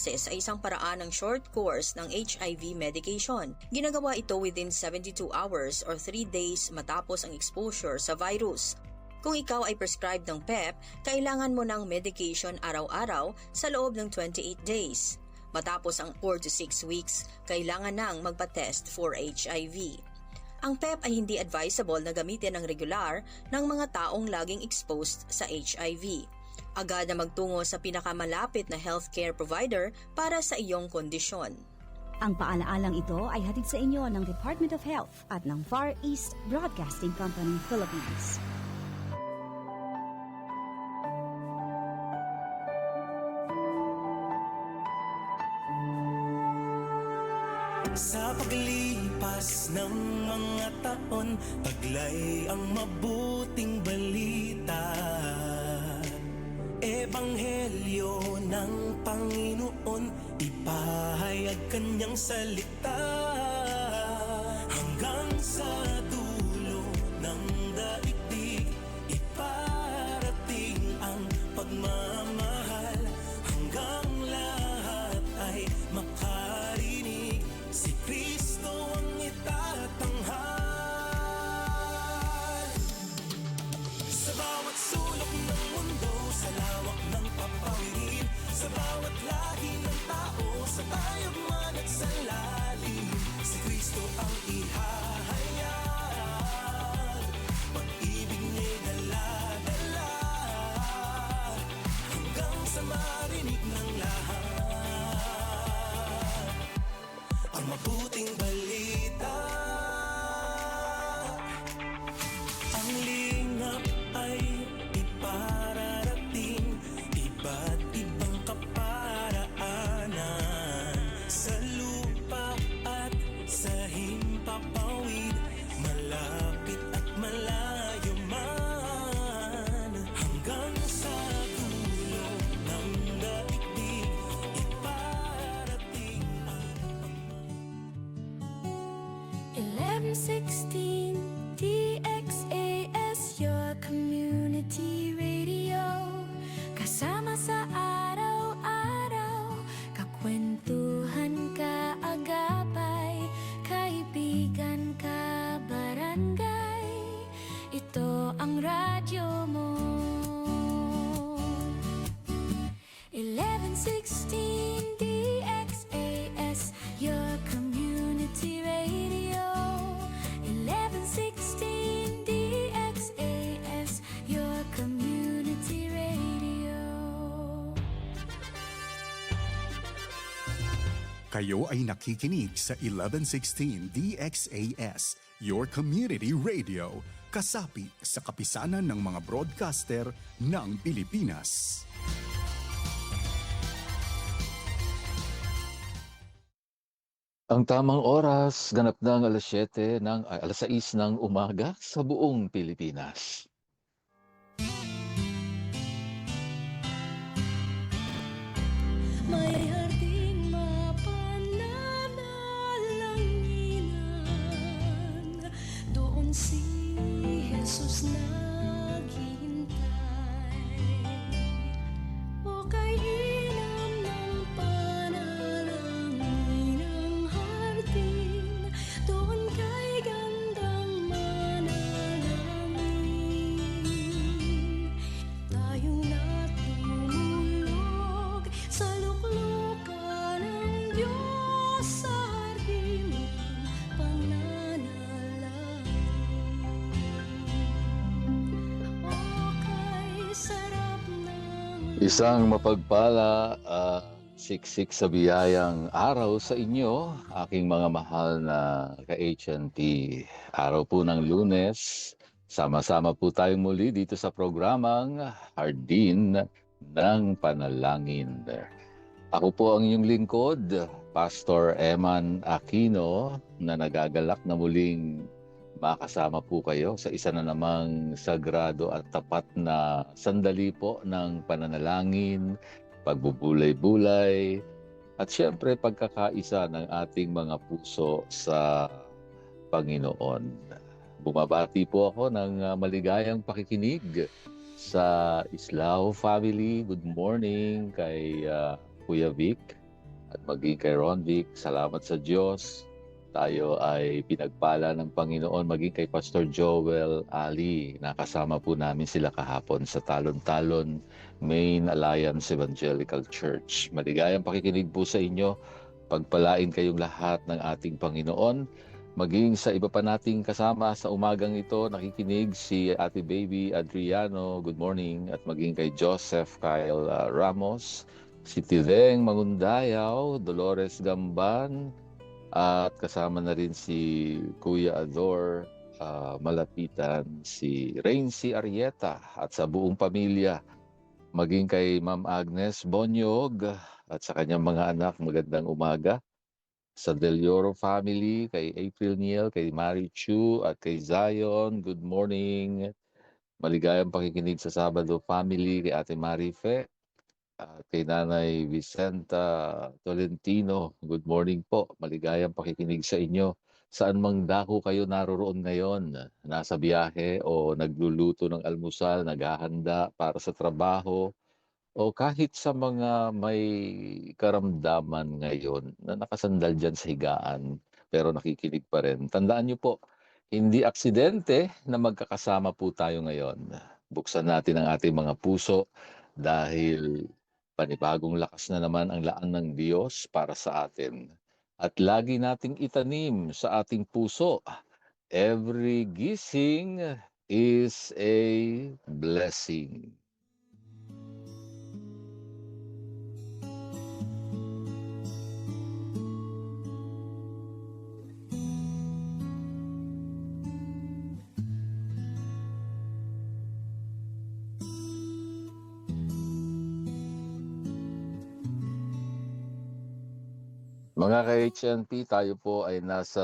diagnosis ay isang paraan ng short course ng HIV medication. Ginagawa ito within 72 hours or 3 days matapos ang exposure sa virus. Kung ikaw ay prescribed ng PEP, kailangan mo ng medication araw-araw sa loob ng 28 days. Matapos ang 4 to 6 weeks, kailangan nang magpa-test for HIV. Ang PEP ay hindi advisable na gamitin ng regular ng mga taong laging exposed sa HIV. Agad na magtungo sa pinakamalapit na healthcare provider para sa iyong kondisyon. Ang paalaalang ito ay hatid sa inyo ng Department of Health at ng Far East Broadcasting Company, Philippines. Sa paglipas ng mga taon, taglay ang mabuting balita. Ebanghelyo ng Panginoon, ipahayag kanyang salita. Hanggang sa dulo ng daigdig, iparating ang pagmamahal. Hanggang lahat ay makarinig, si Kristo ang itatanghal. Sa bawat sulok ng mundo, sa lawak ng papawirin, sa bawat lahi ng tao, sa tayog man at sa lalim, si Kristo ang ihahayag. Pag-ibig niya'y dala-dala, hanggang sa marinig ng lahat ang mabuting balita. Ang lingap ay ipararating, iba't ibang kaparaanan, sa lupa at sa himpapawid, malapit at malayo man. Hanggang sa dulo ng daigdig, iparating ang 1116 DXAS, your community radio. Kasama sa araw-araw, kakwentuhan, kaagapay, kaibigan, kabarangay. Ito ang radyo mo. 1116 DXAS, your community radio. 1116 DXAS, your community radio. Kayo ay nakikinig sa 1116 DXAS, your community radio, kasapi sa kapisanan ng mga broadcaster ng Pilipinas. Ang tamang oras, ganap ng alas 6 ng umaga sa buong Pilipinas. May harding mapananalanginan, doon si Jesus naghihintay. O kainam ng panalangin ng hardin, doon kay gandang manalangin. Tayong natulog sa luklukan ng Diyos, sa hardin ng pananalangin. O kay sarap ng Isang mapagpala, siksik sa biyayang araw sa inyo, aking mga mahal na ka-HNT. Araw po ng Lunes, sama-sama po tayong muli dito sa programang Hardin ng Panalangin. Ako po ang inyong lingkod, Pastor Eman Aquino, na nagagalak na muling makasama po kayo sa isa na namang sagrado at tapat na sandali po ng pananalangin, pagbubulay-bulay, at syempre pagkakaisa ng ating mga puso sa Panginoon. Bumabati po ako ng maligayang pakikinig sa Islao family. Good morning kay Kuya Vic, at maging kay Rondic. Salamat sa Diyos. Tayo ay pinagpala ng Panginoon, maging kay Pastor Joel Ali. Nakasama po namin sila kahapon sa Talon-Talon Main Alliance Evangelical Church. Maligayang pakikinig po sa inyo. Pagpalain kayong lahat ng ating Panginoon. Maging sa iba pa nating kasama sa umagang ito, nakikinig si Ate Baby Adriano, good morning. At maging kay Joseph Kyle Ramos, si Tideng Mangundayaw, Dolores Gamban, at kasama na rin si Kuya Ador Malapitan, si Raincy Arieta at sa buong pamilya. Maging kay Ma'am Agnes Bonyog at sa kanyang mga anak, magandang umaga. Sa Del Oro family, kay April Neal, kay Mary Chu at kay Zion, good morning. Maligayang pakikinig sa Sabado family, kay Ate Marife. At kay Nanay Vicenta Tolentino, good morning po. Maligayang pakikinig sa inyo. Saan mang dako kayo naroroon ngayon? Nasa biyahe o nagluluto ng almusal, naghahanda para sa trabaho, o kahit sa mga may karamdaman ngayon na nakasandal dyan sa higaan pero nakikinig pa rin. Tandaan niyo po, hindi aksidente na magkakasama po tayo ngayon. Buksan natin ang ating mga puso dahil panibagong lakas na naman ang laan ng Diyos para sa atin. At lagi nating itanim sa ating puso, every gising is a blessing. Mga ka-HNP, tayo po ay nasa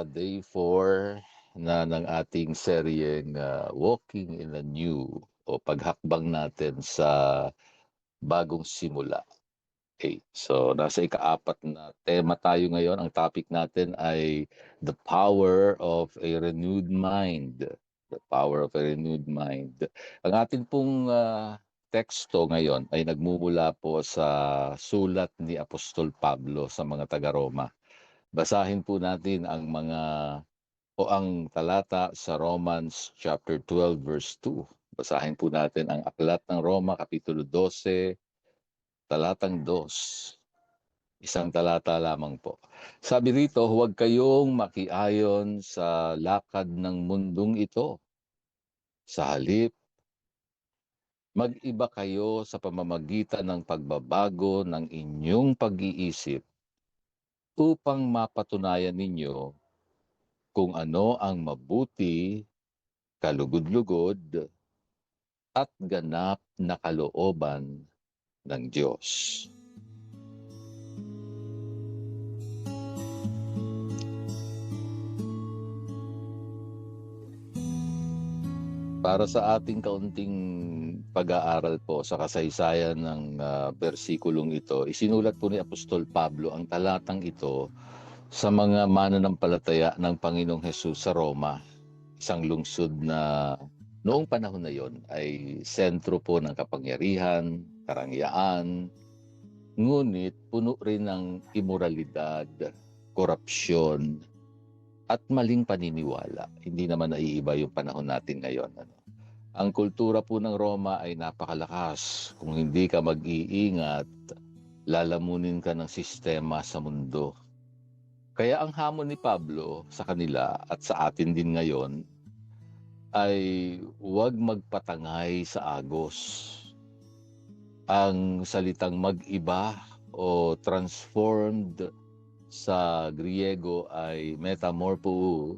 day 4 na ng ating seryeng Walking in a New o paghakbang natin sa bagong simula. Okay, so nasa ika-4 na tema tayo ngayon. Ang topic natin ay the power of a renewed mind. The power of a renewed mind. Ang atin pong teksto ngayon ay nagmumula po sa sulat ni Apostol Pablo sa mga taga-Roma. Basahin po natin ang ang talata sa Romans chapter 12 verse 2. Basahin po natin ang aklat ng Roma kapitulo 12, talatang 2. Isang talata lamang po. Sabi rito, huwag kayong makiayon sa lakad ng mundong ito. Sa halip, mag-iba kayo sa pamamagitan ng pagbabago ng inyong pag-iisip upang mapatunayan ninyo kung ano ang mabuti, kalugod-lugod, at ganap na kalooban ng Diyos. Para sa ating kaunting pag-aaral po sa kasaysayan ng bersikulong ito, isinulat po ni Apostol Pablo ang talatang ito sa mga mananampalataya ng Panginoong Hesus sa Roma, isang lungsod na noong panahon na yon ay sentro po ng kapangyarihan, karangyaan, ngunit puno rin ng imoralidad, korupsyon, at maling paniniwala. Hindi naman naiiba yung panahon natin ngayon. Ang kultura po ng Roma ay napakalakas. Kung hindi ka mag-iingat, lalamunin ka ng sistema sa mundo. Kaya ang hamon ni Pablo sa kanila at sa atin din ngayon ay huwag magpatangay sa agos. Ang salitang mag-iba o transformed sa Griego ay metamorpho,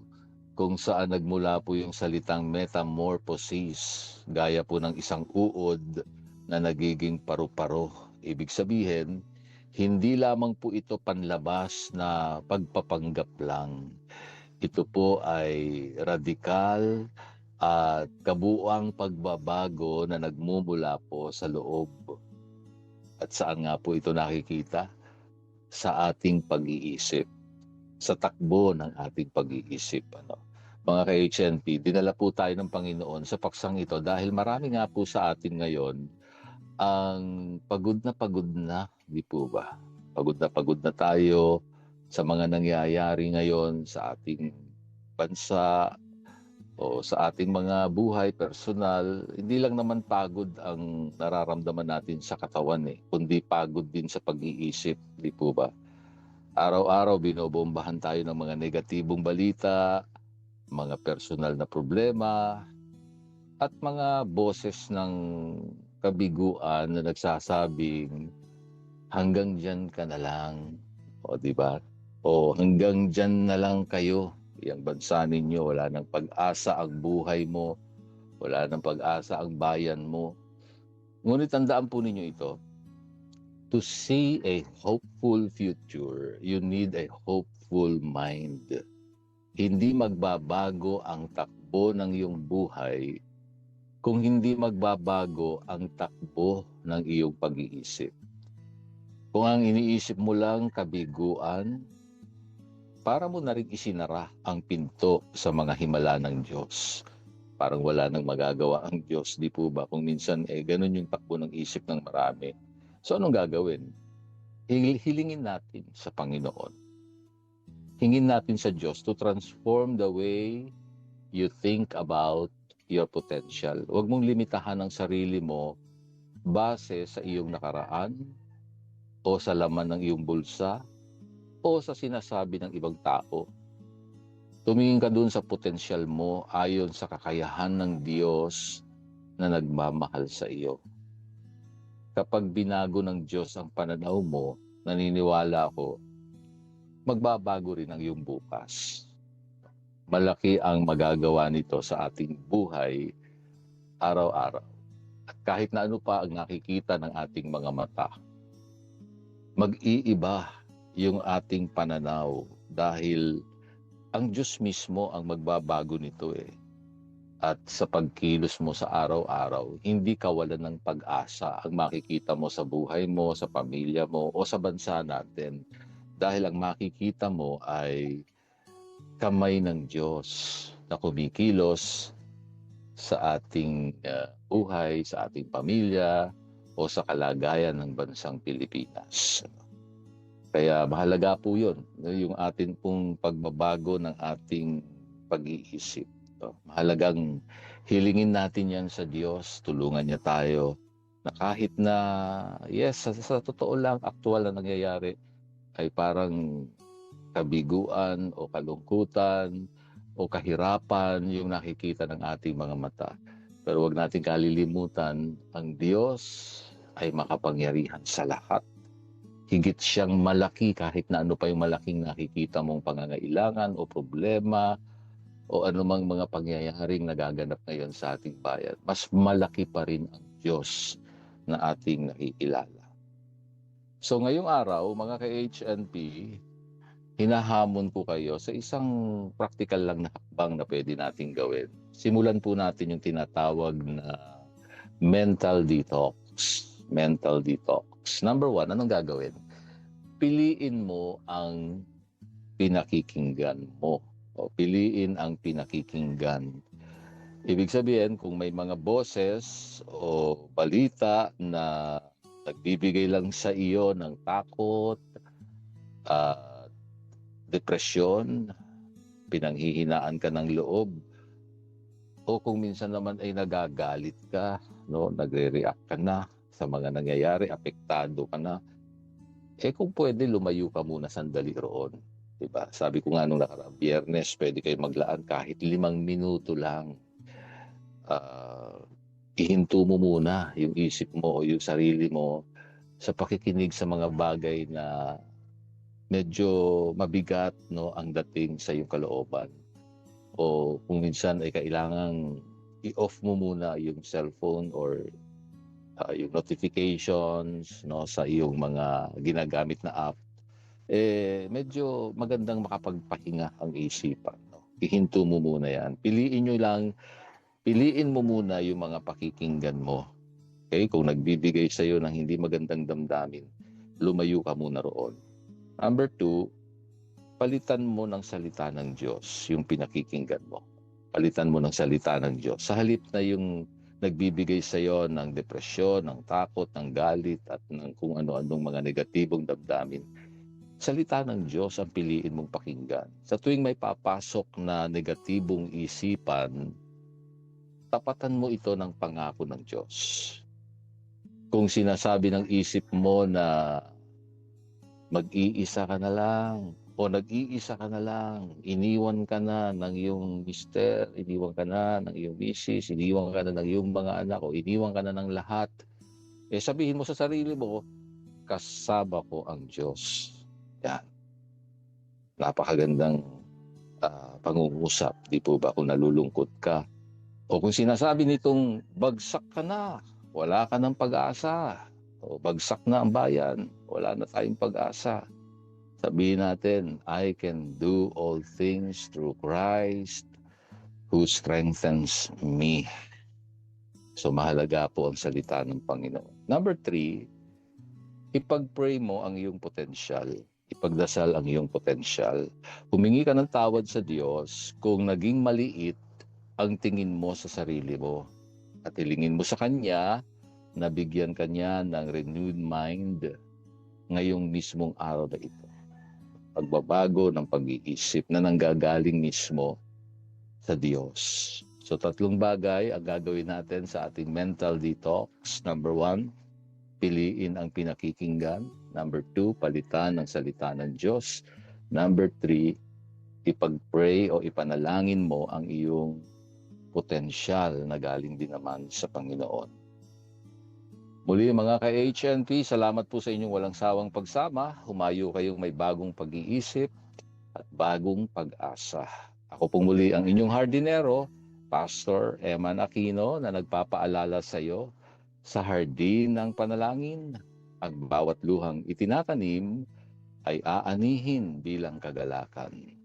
kung saan nagmula po yung salitang metamorphosis, gaya po ng isang uod na nagiging paru-paro. Ibig sabihin, hindi lamang po ito panlabas na pagpapanggap lang. Ito po ay radikal at kabuuang pagbabago na nagmumula po sa loob. At saan nga po ito nakikita? Sa ating pag-iisip, sa takbo ng ating pag-iisip. Mga ka-HNP, dinala po tayo ng Panginoon sa paksang ito dahil marami nga po sa atin ngayon ang pagod na, di po ba? pagod na tayo sa mga nangyayari ngayon sa ating bansa o sa ating mga buhay personal. Hindi lang naman pagod ang nararamdaman natin sa katawan kundi pagod din sa pag-iisip, di po ba? Araw-araw binobombahan tayo ng mga negatibong balita, mga personal na problema, at mga boses ng kabiguan na nagsasabing hanggang dyan ka na lang, o di ba? O hanggang dyan na lang kayo, yung bansa ninyo, wala nang pag-asa ang buhay mo, wala nang pag-asa ang bayan mo. Ngunit tandaan po ninyo ito, to see a hopeful future, you need a hopeful mind. Hindi magbabago ang takbo ng iyong buhay kung hindi magbabago ang takbo ng iyong pag-iisip. Kung ang iniisip mo lang kabiguan, para mo na rin isinara ang pinto sa mga himala ng Diyos. Parang wala nang magagawa ang Diyos, di po ba? Kung minsan ganun yung takbo ng isip ng marami. So anong gagawin? Hilingin natin sa Panginoon. Hingin natin sa Diyos to transform the way you think about your potential. Huwag mong limitahan ang sarili mo base sa iyong nakaraan o sa laman ng iyong bulsa o sa sinasabi ng ibang tao. Tumingin ka dun sa potensyal mo ayon sa kakayahan ng Diyos na nagmamahal sa iyo. Kapag binago ng Diyos ang pananaw mo, naniniwala ako, magbabago rin ang iyong bukas. Malaki ang magagawa nito sa ating buhay araw-araw. At kahit na ano pa ang nakikita ng ating mga mata, mag-iiba yung ating pananaw dahil ang Diyos mismo ang magbabago nito At sa pagkilos mo sa araw-araw, hindi kawalan ng pag-asa ang makikita mo sa buhay mo, sa pamilya mo, o sa bansa natin. Dahil ang makikita mo ay kamay ng Diyos na kumikilos sa ating buhay, sa ating pamilya, o sa kalagayan ng bansang Pilipinas. Kaya mahalaga po yun, yung atin pong pagbabago ng ating pag-iisip. Mahalagang hilingin natin yan sa Diyos, tulungan niya tayo na kahit na, yes, sa totoo lang, aktual na nangyayari ay parang kabiguan o kalungkutan o kahirapan yung nakikita ng ating mga mata. Pero wag natin kalilimutan, ang Diyos ay makapangyarihan sa lahat. Higit siyang malaki kahit na ano pa yung malaking nakikita mong pangangailangan o problema o anumang mga pangyayaring nagaganap ngayon sa ating bayan, mas malaki pa rin ang Diyos na ating nakikilala. So ngayong araw, mga ka-HNP, hinahamon ko kayo sa isang practical lang na hakbang na pwede nating gawin. Simulan po natin yung tinatawag na mental detox. Mental detox. Number 1, anong gagawin? Piliin mo ang pinakikinggan mo. O piliin ang pinakikinggan. Ibig sabihin, kung may mga boses o balita na nagbibigay lang sa iyo ng takot, depresyon, pinanghihinaan ka ng loob, o kung minsan naman ay nagagalit ka, nagre-react ka na sa mga nangyayari, apektado ka na, kung pwede lumayo ka muna sandali roon. Diba? Sabi ko nga nung nakaraang Biyernes, pwede kayo maglaan kahit 5 minuto lang. Ihinto mo muna yung isip mo o yung sarili mo sa pakikinig sa mga bagay na medyo mabigat ang dating sa iyong kalooban. O kung minsan ay kailangang i-off mo muna yung cellphone or yung notifications sa iyong mga ginagamit na app. Medyo magandang makapagpahinga ang isipan. Ihinto mo muna yan. Piliin mo muna yung mga pakikinggan mo. Okay? Kung nagbibigay sa iyo ng hindi magandang damdamin, lumayo ka muna roon. Number 2, palitan mo ng salita ng Diyos yung pinakikinggan mo. Palitan mo ng salita ng Diyos. Sa halip na yung nagbibigay sa iyo ng depresyon, ng takot, ng galit at ng kung ano-anong mga negatibong damdamin. Salita ng Diyos ang piliin mong pakinggan. Sa tuwing may papasok na negatibong isipan, tapatan mo ito ng pangako ng Diyos. Kung sinasabi ng isip mo na mag-iisa ka na lang o nag-iisa ka na lang, iniwan ka na ng iyong mister, iniwan ka na ng iyong misis, iniwan ka na ng iyong mga anak o iniwan ka na ng lahat, sabihin mo sa sarili mo, kasama ko ang Diyos. Yan. Napakagandang pangungusap, di po ba, kung nalulungkot ka. O kung sinasabi nitong bagsak ka na, wala ka ng pag-asa. O bagsak na ang bayan, wala na tayong pag-asa. Sabihin natin, I can do all things through Christ who strengthens me. So mahalaga po ang salita ng Panginoon. Number 3, ipag-pray mo ang iyong potensyal. Ipagdasal ang iyong potensyal. Humingi ka ng tawad sa Diyos kung naging maliit ang tingin mo sa sarili mo. At hilingin mo sa Kanya na bigyan ka niya ng renewed mind ngayong mismong araw na ito. Pagbabago ng pag-iisip na nanggagaling mismo sa Diyos. So 3 bagay ang gagawin natin sa ating mental detox. Number 1, piliin ang pinakikinggan. Number 2, palitan ang salita ng Diyos. Number 3, ipag-pray o ipanalangin mo ang iyong potensyal na galing din naman sa Panginoon. Muli mga ka-HNP, salamat po sa inyong walang sawang pagsama. Humayo kayong may bagong pag-iisip at bagong pag-asa. Ako pong muli ang inyong hardinero, Pastor Eman Aquino, na nagpapaalala sa iyo sa hardin ng panalangin. Ang bawat luhang itinatanim ay aanihin bilang kagalakan.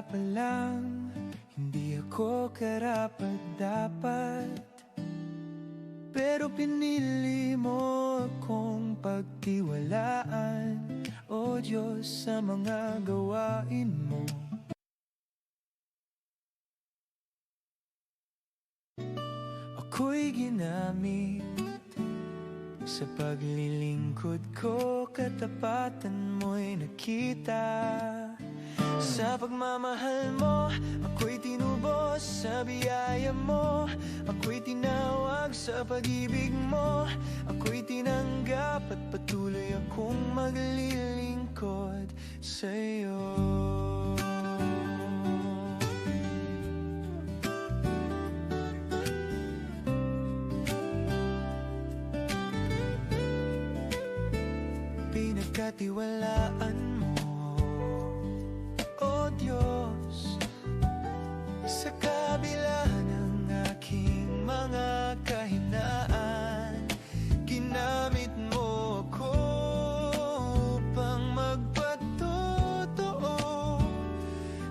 Pa lang, hindi ako karapat-dapat, pero pinili mo akong pagtiwalaan, O Diyos, sa mga gawain mo. Ako'y ginamit sa paglilingkod ko, katapatan mo'y nakita. Sa pagmamahal mo, ako'y tinubos sa biyaya mo. Ako'y tinawag sa pag-ibig mo. Ako'y tinanggap at patuloy akong maglilingkod sa'yo. Pinagkatiwalaan mo, O Diyos, sa kabila ng aking mga kahinaan, ginamit mo ako upang magpatotoo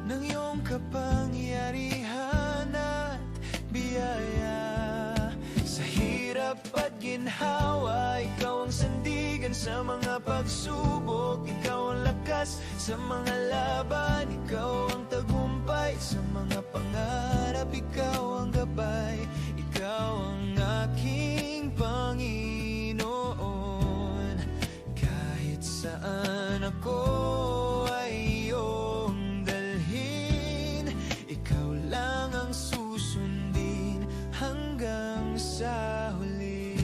ng iyong kapangyarihan at biyaya. Sa hirap at ginhawa, ikaw ang sandigan sa mga pagsubok. Ikaw ang lakas sa mga laban. Ikaw ang tagumpay sa mga pangarap. Ikaw ang gabay. Ikaw ang aking Panginoon. Kahit saan ako ay iyong dalhin, ikaw lang ang susundin hanggang sa huli.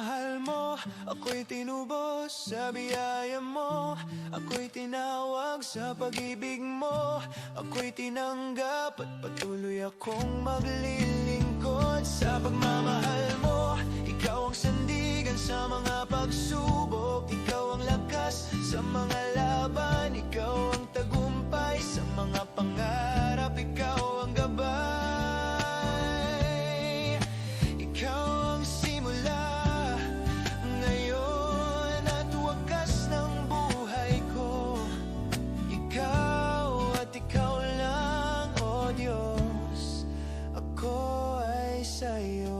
pagmamahal mo, ako'y tinubos sa biyaya mo. Ako'y tinawag sa pag-ibig mo. Ako'y tinanggap at patuloy akong maglilingkod sa pagmamahal mo. Ikaw ang sandigan sa mga pagsubok. Ikaw ang lakas sa mga laban. Ikaw ang tagumpay sa mga pangarap. Ikaw ang gabay. Ikaw ang simula ngayon at wakas ng buhay ko. Ikaw at ikaw lang, O Diyos. Ako ay sa'yo.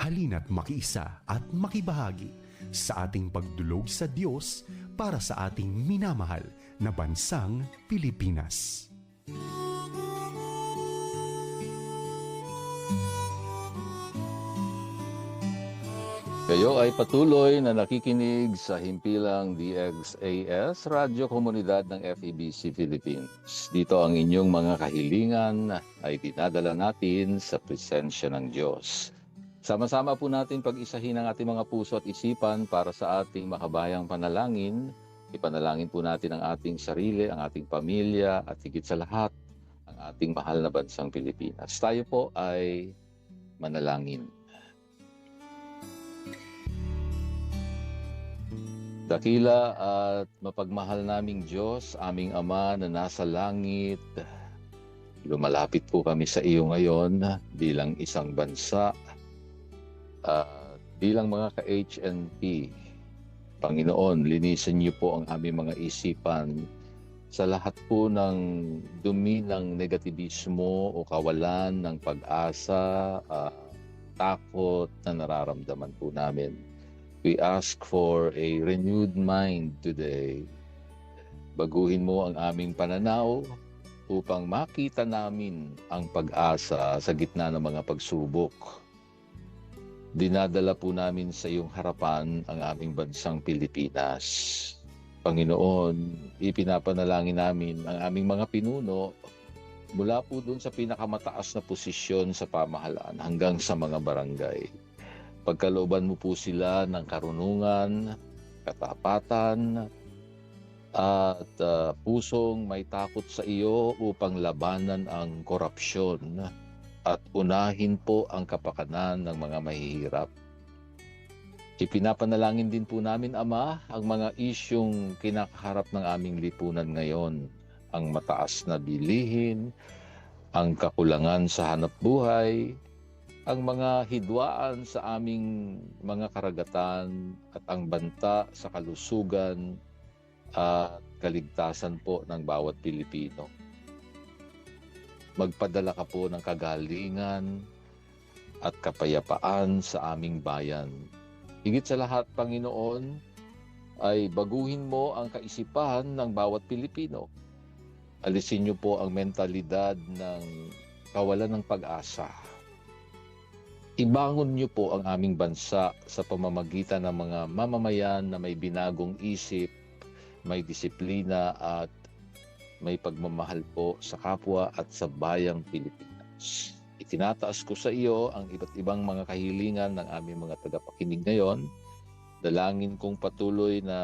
Halina't makiisa at makibahagi sa ating pagdulog sa Diyos para sa ating minamahal na bansang Pilipinas. Kayo ay patuloy na nakikinig sa himpilang DXAS, Radyo Komunidad ng FEBC Philippines. Dito ang inyong mga kahilingan ay dinadala natin sa presensya ng Diyos. Sama-sama po natin pag-isahin ang ating mga puso at isipan para sa ating makabayang panalangin. Ipanalangin po natin ang ating sarili, ang ating pamilya at higit sa lahat, ang ating mahal na bansang Pilipinas. Tayo po ay manalangin. Dakila at mapagmahal naming Diyos, aming Ama na nasa langit, lumalapit po kami sa iyo ngayon bilang isang bansa, bilang mga ka-HNP. Panginoon, linisan niyo po ang aming mga isipan sa lahat po ng dumi ng negativismo o kawalan ng pag-asa, takot na nararamdaman po namin. We ask for a renewed mind today. Baguhin mo ang aming pananaw upang makita namin ang pag-asa sa gitna ng mga pagsubok. Dinadala po namin sa iyong harapan ang aming bansang Pilipinas. Panginoon, ipinapanalangin namin ang aming mga pinuno mula po doon sa pinakamataas na posisyon sa pamahalaan hanggang sa mga barangay. Pagkalooban mo po sila ng karunungan, katapatan, at pusong may takot sa iyo upang labanan ang korupsyon at unahin po ang kapakanan ng mga mahihirap. Ipinapanalangin din po namin, Ama, ang mga isyong kinakaharap ng aming lipunan ngayon, ang mataas na bilihin, ang kakulangan sa hanapbuhay, ang mga hidwaan sa aming mga karagatan at ang banta sa kalusugan at kaligtasan po ng bawat Pilipino. Magpadala ka po ng kagalingan at kapayapaan sa aming bayan. Higit sa lahat, Panginoon, ay baguhin mo ang kaisipan ng bawat Pilipino. Alisin niyo po ang mentalidad ng kawalan ng pag-asa. Ibangon niyo po ang aming bansa sa pamamagitan ng mga mamamayan na may binagong isip, may disiplina at may pagmamahal po sa kapwa at sa bayang Pilipinas. Itinataas ko sa iyo ang iba't ibang mga kahilingan ng aming mga tagapakinig ngayon. Dalangin kong patuloy na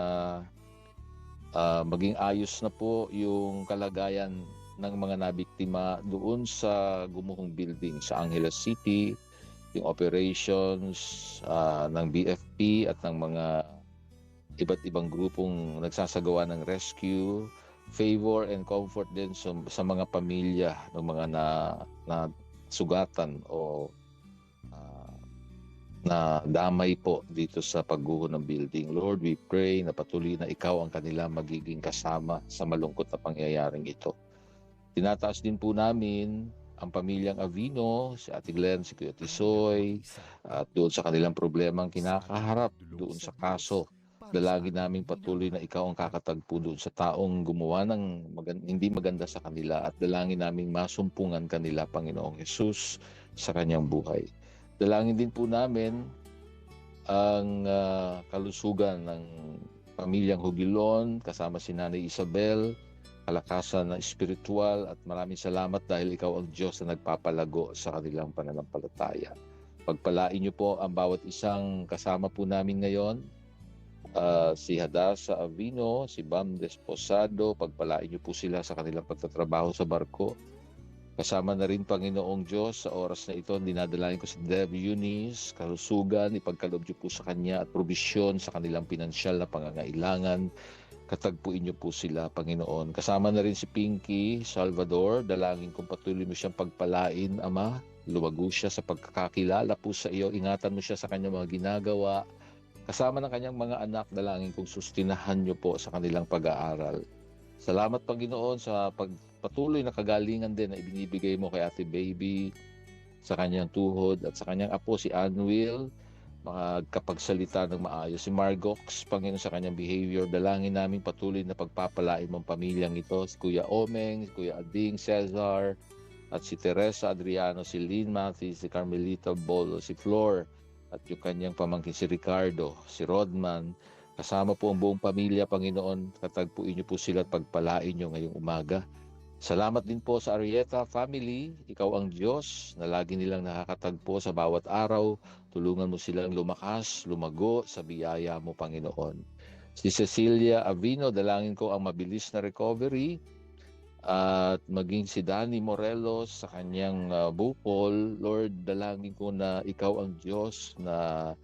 maging ayos na po yung kalagayan ng mga nabiktima doon sa gumuhong building sa Angeles City, yung operations ng BFP at ng mga iba't ibang grupong nagsasagawa ng rescue, favor and comfort din sa mga pamilya ng mga na sugatan o na damay po dito sa pagguho ng building. Lord, we pray na patuloy na ikaw ang kanila magiging kasama sa malungkot na pangyayaring ito. Tinataas din po namin ang pamilyang Avino, si Ate Glenn, si Kuya Tisoy, at doon sa kanilang problemang kinakaharap doon sa kaso. Dalangin namin patuloy na ikaw ang kakatagpo doon sa taong gumawa ng hindi maganda sa kanila at dalangin namin masumpungan kanila, Panginoong Jesus, sa kanyang buhay. Dalangin din po namin ang kalusugan ng pamilyang Hugilon, kasama si Nanay Isabel, kalakasan na espiritual, at maraming salamat dahil ikaw ang Diyos na nagpapalago sa kanilang pananampalataya. Pagpalain niyo po ang bawat isang kasama po namin ngayon, si Hadassah Avino, si Bam Desposado, pagpalain niyo po sila sa kanilang pagtatrabaho sa barko. Kasama na rin, Panginoong Diyos, sa oras na ito, dinadalangin ko si Deb Eunice, kalusugan, ipagkaloob niyo po sa kanya at probisyon sa kanilang pinansyal na pangangailangan. Katagpuin niyo po sila, Panginoon. Kasama na rin si Pinky Salvador, dalangin kong patuloy mo siyang pagpalain, Ama. Lumago siya sa pagkakakilala po sa iyo, ingatan mo siya sa kanyang mga ginagawa. Kasama ng kanyang mga anak, dalangin kong sustinahan niyo po sa kanilang pag-aaral. Salamat, Panginoon, sa patuloy na kagalingan din na ibinibigay mo kay Ate Baby, sa kanyang tuhod at sa kanyang apo si Anwil, makapagsalita ng maayos. Si Margox, Panginoon, sa kanyang behavior, dalangin namin patuloy na pagpapalain mong pamilyang ito, si Kuya Omeng, si Kuya Ading Cesar, at si Teresa Adriano, si Lynn Matthew, si Carmelita Bolo, si Flor, at yung kanyang pamangkin si Ricardo, si Rodman. Kasama po ang buong pamilya, Panginoon, katagpuin niyo po sila at pagpalain niyo ngayong umaga. Salamat din po sa Arieta family. Ikaw ang Diyos na lagi nilang nakakatagpo sa bawat araw. Tulungan mo silang lumakas, lumago sa biyaya mo, Panginoon. Si Cecilia Avino, dalangin ko ang mabilis na recovery. At maging si Danny Morelos sa kanyang bukol. Lord, dalangin ko na ikaw ang Diyos na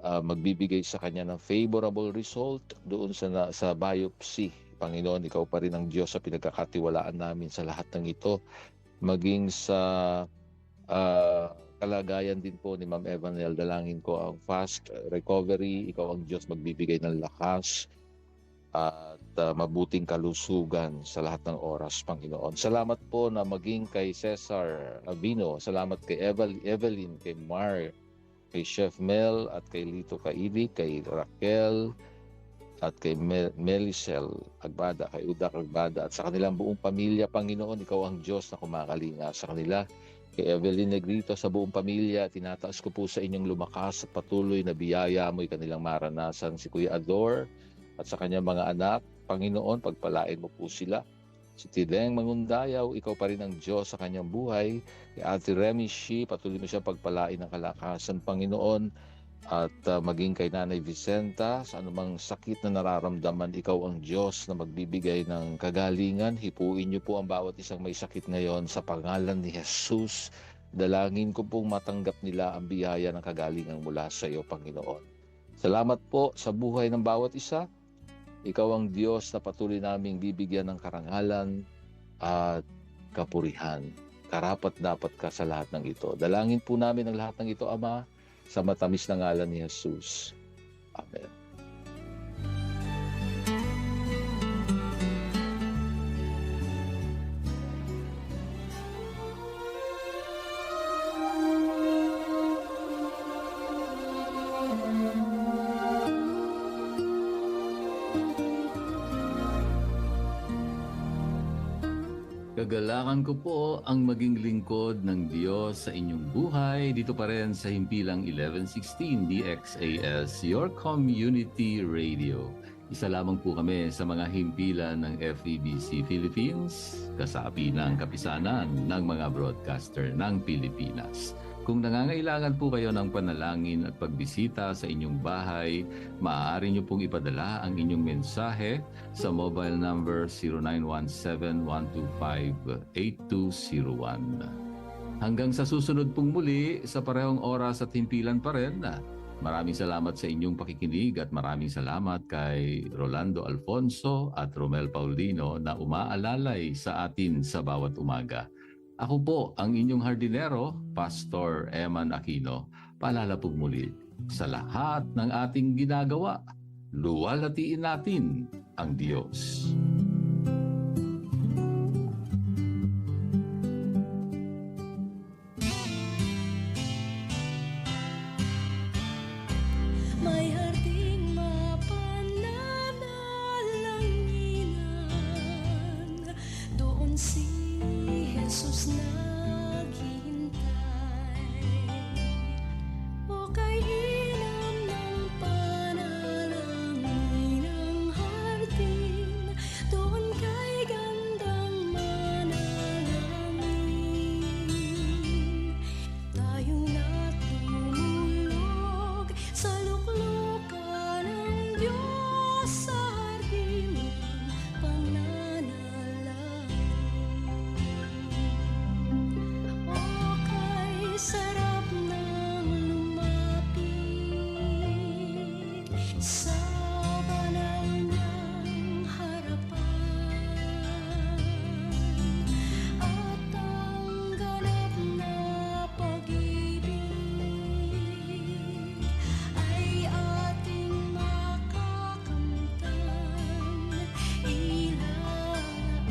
magbibigay sa kanya ng favorable result doon sa biopsy. Panginoon, ikaw pa rin ang Diyos sa pinagkakatiwalaan namin sa lahat ng ito. Maging sa kalagayan din po ni Ma'am Evanel, dalangin ko ang fast recovery. Ikaw ang Diyos magbibigay ng lakas at mabuting kalusugan sa lahat ng oras, Panginoon. Salamat po na maging kay Cesar Avino. Salamat kay Evelyn, kay Mar, kay Chef Mel, at kay Lito Kaili, kay Raquel, at kay Melicel Agbada, kay Udak Agbada, at sa kanilang buong pamilya, Panginoon, ikaw ang Diyos na kumakalinga sa kanila. Kay Evelyn Negrito, sa buong pamilya, tinataas ko po sa inyong lumakas at patuloy na biyaya mo'y kanilang maranasan. Si Kuya Ador at sa kanyang mga anak, Panginoon, pagpalain mo po sila. Si Tideng Mangundayaw, ikaw pa rin ang Diyos sa kanyang buhay. Kay Ate Remy Shi, patuloy mo siya pagpalain ng kalakasan, Panginoon. At maging kay Nanay Vicenta, sa anumang sakit na nararamdaman, ikaw ang Diyos na magbibigay ng kagalingan. Hipuin niyo po ang bawat isang may sakit ngayon sa pangalan ni Jesus. Dalangin ko pong matanggap nila ang biyaya ng kagalingan mula sa iyo, Panginoon. Salamat po sa buhay ng bawat isa. Ikaw ang Diyos na patuloy naming bibigyan ng karangalan at kapurihan. Karapat dapat ka sa lahat ng ito. Dalangin po namin ang lahat ng ito, Ama, sa matamis na ngalan ni Jesus. Amen. Kagalakan ko po ang maging lingkod ng Diyos sa inyong buhay dito pa rin sa Himpilang 1116 DXAS, your community radio. Isa lamang po kami sa mga himpilan ng FEBC Philippines, kasapi ng kapisanan ng mga broadcaster ng Pilipinas. Kung nangangailangan po kayo ng panalangin at pagbisita sa inyong bahay, maaari nyo pong ipadala ang inyong mensahe sa mobile number 0917-125-8201. Hanggang sa susunod pong muli sa parehong oras at himpilan pa rin, maraming salamat sa inyong pakikinig at maraming salamat kay Rolando Alfonso at Romel Paulino na umaalalay sa atin sa bawat umaga. Ako po ang inyong hardinero, Pastor Eman Aquino. Paalala po muli, sa lahat ng ating ginagawa, luwalhatiin natin ang Diyos. May harding mapananalanginan, doon si Jesus naghihintay. O kay hinam ng sa banal niyang harapan at ang ganap na pag-ibig ay ating makakamtan. Ilaan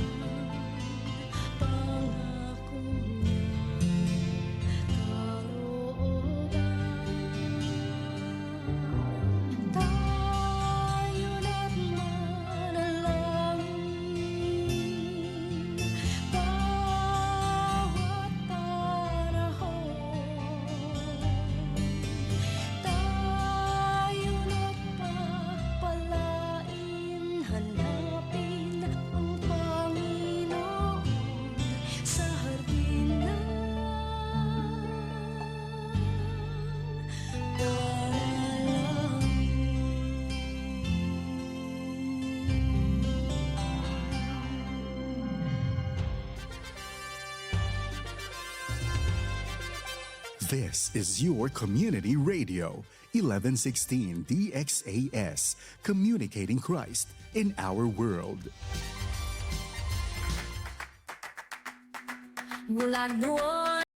pangako niyang kalooban. Tayo na't manalangin bawat panahon. Tayo na't pagpalain, hanapin ang Panginoon sa hardin ng This is your community radio, 1116 DXAS, communicating Christ in our world. mula noon